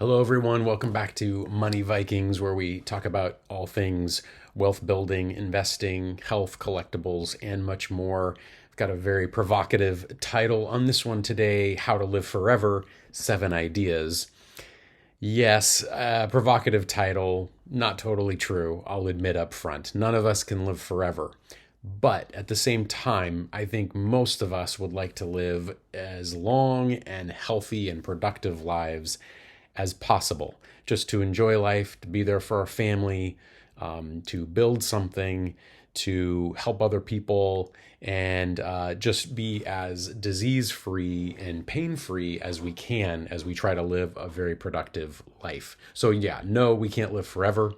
Hello, everyone. Welcome back to Money Vikings, where we talk about all things wealth building, investing, health, collectibles, and much more. I've got a very provocative title on this one today: How to Live Forever, 7 Ideas. Yes, provocative title, not totally true. I'll admit up front. None of us can live forever. But at the same time, I think most of us would like to live as long and healthy and productive lives as possible, just to enjoy life, to be there for our family, to build something, to help other people, and just be as disease free and pain free as we can as we try to live a very productive life. So, yeah, no, we can't live forever,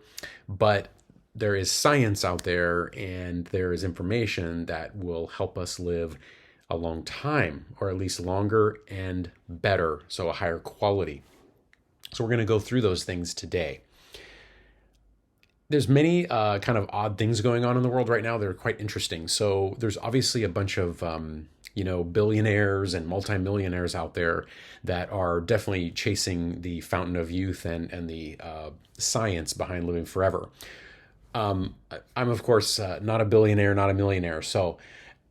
but there is science out there and there is information that will help us live a long time, or at least longer and better, so a higher quality. So we're going to go through those things today. There's many kind of odd things going on in the world right now. They're quite interesting. So there's obviously a bunch of billionaires and multimillionaires out there that are definitely chasing the fountain of youth and the science behind living forever. I'm of course not a billionaire, not a millionaire. So,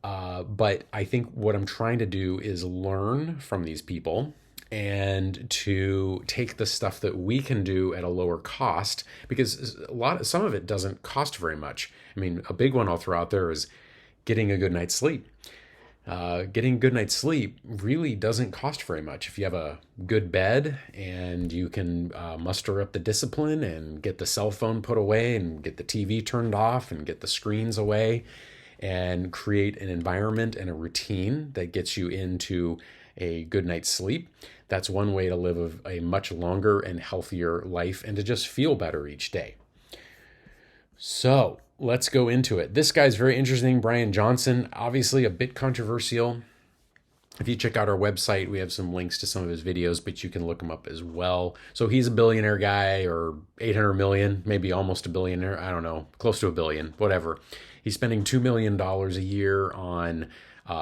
but I think what I'm trying to do is learn from these people and to take the stuff that we can do at a lower cost, because some of it doesn't cost very much. I mean, a big one I'll throw out there is getting a good night's sleep. Getting a good night's sleep really doesn't cost very much. If you have a good bed and you can muster up the discipline and get the cell phone put away and get the TV turned off and get the screens away and create an environment and a routine that gets you into a good night's sleep, that's one way to live a much longer and healthier life and to just feel better each day. So let's go into it. This guy's very interesting, Brian Johnson, obviously a bit controversial. If you check out our website, we have some links to some of his videos, but you can look him up as well. So he's a billionaire guy, or 800 million, maybe almost a billionaire. I don't know, close to a billion, whatever. He's spending $2 million a year on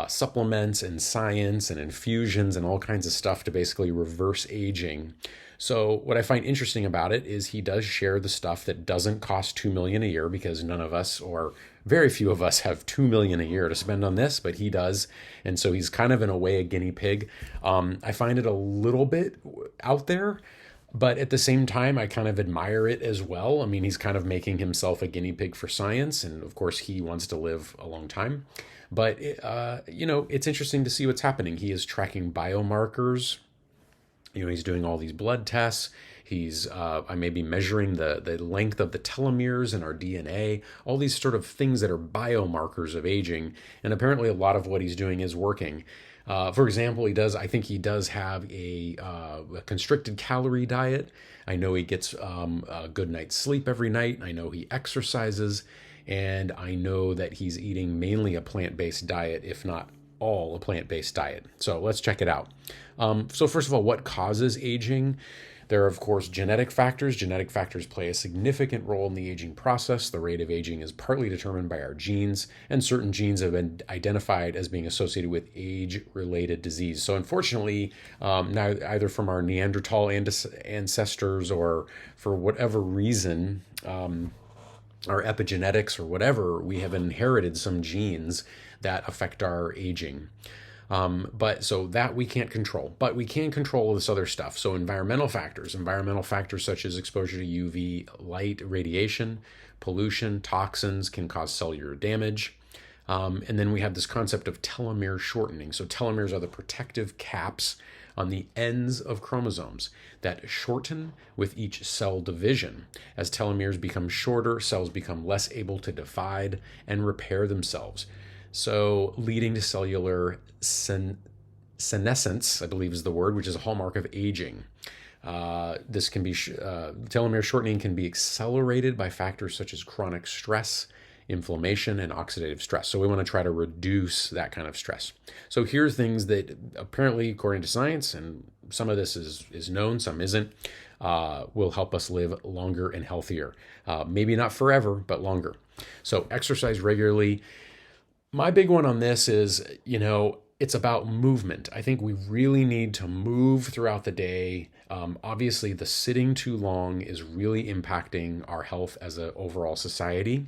supplements and science and infusions and all kinds of stuff to basically reverse aging. So what I find interesting about it is he does share the stuff that doesn't cost 2 million a year, because none of us, or very few of us, have 2 million a year to spend on this, but he does. And so he's kind of in a way a guinea pig. I find it a little bit out there, but at the same time, I kind of admire it as well. I mean, he's kind of making himself a guinea pig for science. And of course, he wants to live a long time. But, it's interesting to see what's happening. He is tracking biomarkers. He's doing all these blood tests. I may be measuring the length of the telomeres in our DNA, all these sort of things that are biomarkers of aging. And apparently a lot of what he's doing is working. For example, I think he does have a constricted calorie diet. I know he gets a good night's sleep every night. I know he exercises, and I know that he's eating mainly a plant-based diet, if not all a plant-based diet. So let's check it out. So first of all, what causes aging? There are, of course, genetic factors. Genetic factors play a significant role in the aging process. The rate of aging is partly determined by our genes, and certain genes have been identified as being associated with age-related disease. So unfortunately, now either from our Neanderthal ancestors or for whatever reason, our epigenetics or whatever, we have inherited some genes that affect our aging. But so that we can't control, but we can control this other stuff. So environmental factors such as exposure to UV light, radiation, pollution, toxins can cause cellular damage. And then we have this concept of telomere shortening. So telomeres are the protective caps on the ends of chromosomes that shorten with each cell division. As telomeres become shorter, cells become less able to divide and repair themselves, so leading to cellular senescence, I believe is the word, which is a hallmark of aging. This can be telomere shortening can be accelerated by factors such as chronic stress, inflammation, and oxidative stress. So we want to try to reduce that kind of stress. So here's things that apparently, according to science, and some of this is known, some isn't, will help us live longer and healthier. Maybe not forever, but longer. So exercise regularly. My big one on this is, it's about movement. I think we really need to move throughout the day. Obviously, the sitting too long is really impacting our health as an overall society.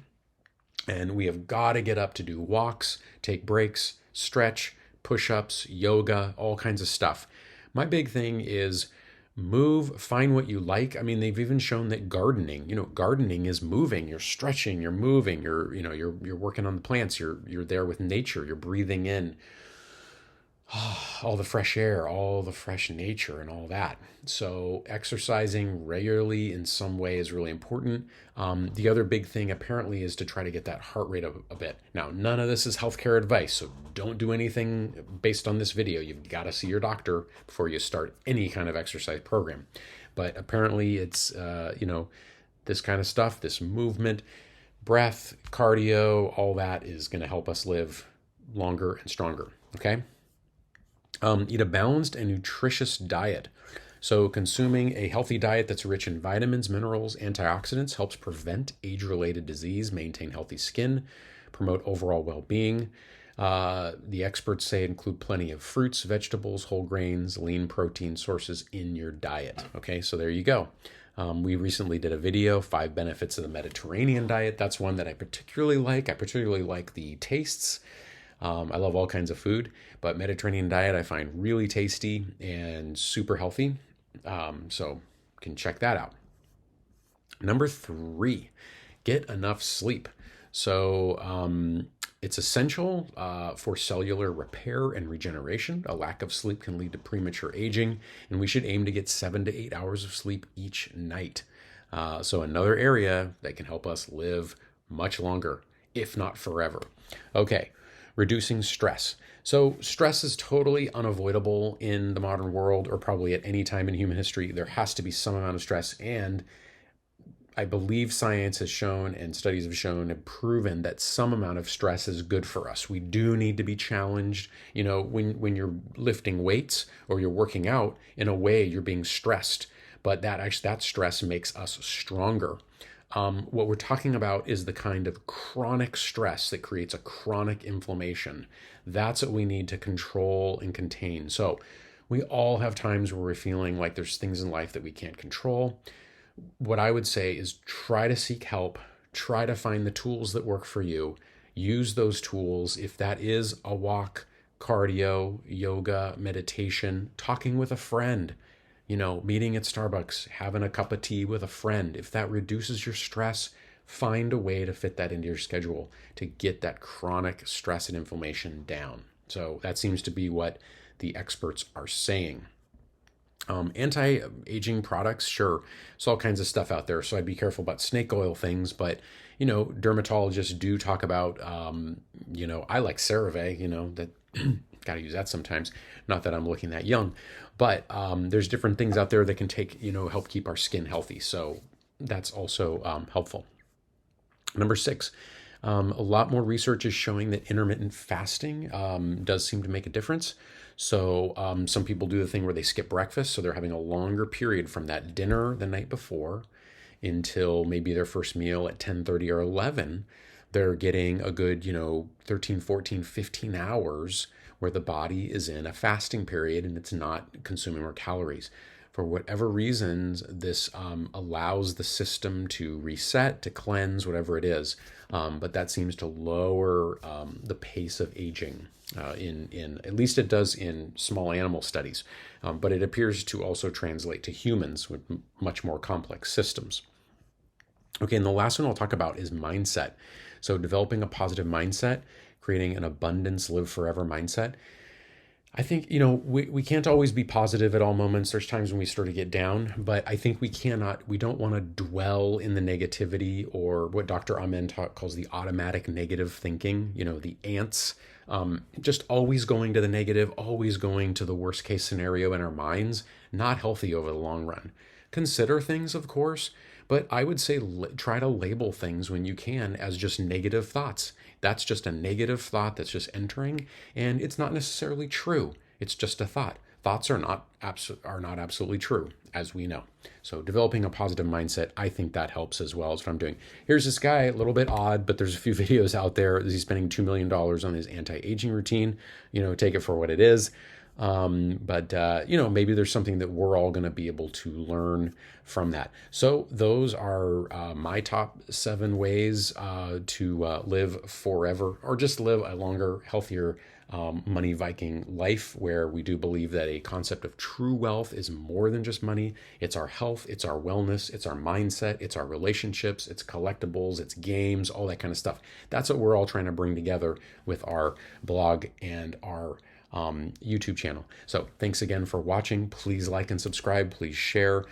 And we have got to get up to do walks, take breaks, stretch, push ups, yoga, all kinds of stuff. My big thing is move, find what you like. I mean, they've even shown that gardening is moving. You're stretching, you're moving, you're working on the plants, you're there with nature, you're breathing in all the fresh air, all the fresh nature, and all that. So, exercising regularly in some way is really important. The other big thing apparently is to try to get that heart rate up a bit. Now, none of this is healthcare advice, so don't do anything based on this video. You've got to see your doctor before you start any kind of exercise program. But apparently, it's this kind of stuff, this movement, breath, cardio, all that is going to help us live longer and stronger. Okay. Eat a balanced and nutritious diet. So, consuming a healthy diet that's rich in vitamins, minerals, antioxidants helps prevent age-related disease, maintain healthy skin, promote overall well-being. The experts say include plenty of fruits, vegetables, whole grains, lean protein sources in your diet. Okay, so there you go. We recently did a video, 5 benefits of the Mediterranean diet. That's one that I particularly like. I particularly like the tastes. I love all kinds of food, but Mediterranean diet I find really tasty and super healthy. So you can check that out. Number 3, get enough sleep. So it's essential for cellular repair and regeneration. A lack of sleep can lead to premature aging, and we should aim to get 7 to 8 hours of sleep each night. So another area that can help us live much longer, if not forever. Okay. Reducing stress. So stress is totally unavoidable in the modern world, or probably at any time in human history. There has to be some amount of stress. And I believe science has shown and studies have shown and proven that some amount of stress is good for us. We do need to be challenged. When you're lifting weights or you're working out, in a way you're being stressed, but that stress makes us stronger. What we're talking about is the kind of chronic stress that creates a chronic inflammation. That's what we need to control and contain. So we all have times where we're feeling like there's things in life that we can't control. What I would say is try to seek help, try to find the tools that work for you. Use those tools. If that is a walk, cardio, yoga, meditation, talking with a friend, meeting at Starbucks, having a cup of tea with a friend. If that reduces your stress, find a way to fit that into your schedule to get that chronic stress and inflammation down. So that seems to be what the experts are saying. Anti-aging products, sure. There's all kinds of stuff out there. So I'd be careful about snake oil things, but dermatologists do talk about, I like CeraVe, that got to use that sometimes. Not that I'm looking that young, but there's different things out there that can help keep our skin healthy. So that's also helpful. Number 6, a lot more research is showing that intermittent fasting does seem to make a difference. So some people do the thing where they skip breakfast. So they're having a longer period from that dinner the night before until maybe their first meal at 10:30 or 11. They're getting a good, 13, 14, 15 hours where the body is in a fasting period and it's not consuming more calories. For whatever reasons, this allows the system to reset, to cleanse, whatever it is. But that seems to lower the pace of aging. In at least it does in small animal studies, but it appears to also translate to humans with much more complex systems. Okay, and the last one I'll talk about is mindset. So developing a positive mindset, creating an abundance, live forever mindset. I think, we can't always be positive at all moments. There's times when we start to get down, but I think we don't want to dwell in the negativity or what Dr. Amen calls the automatic negative thinking, the ants, just always going to the negative, always going to the worst case scenario in our minds, not healthy over the long run. Consider things, of course, but I would say try to label things when you can as just negative thoughts. That's just a negative thought that's just entering, and it's not necessarily true. It's just a thought. thoughts are not absolutely true, as we know. So developing a positive mindset, I think that helps as well. Is what I'm doing. Here's this guy, a little bit odd, but there's a few videos out there. He's spending $2 million on his anti-aging routine. Take it for what it is. But maybe there's something that we're all going to be able to learn from that. So those are my top 7 ways to live forever, or just live a longer, healthier, money Viking life, where we do believe that a concept of true wealth is more than just money. It's our health, it's our wellness, it's our mindset, it's our relationships, it's collectibles, it's games, all that kind of stuff. That's what we're all trying to bring together with our blog and our YouTube channel. So thanks again for watching. Please like and subscribe. Please share.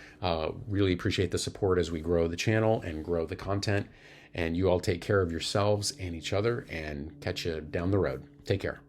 Really appreciate the support as we grow the channel and grow the content. And you all take care of yourselves and each other, and catch you down the road. Take care.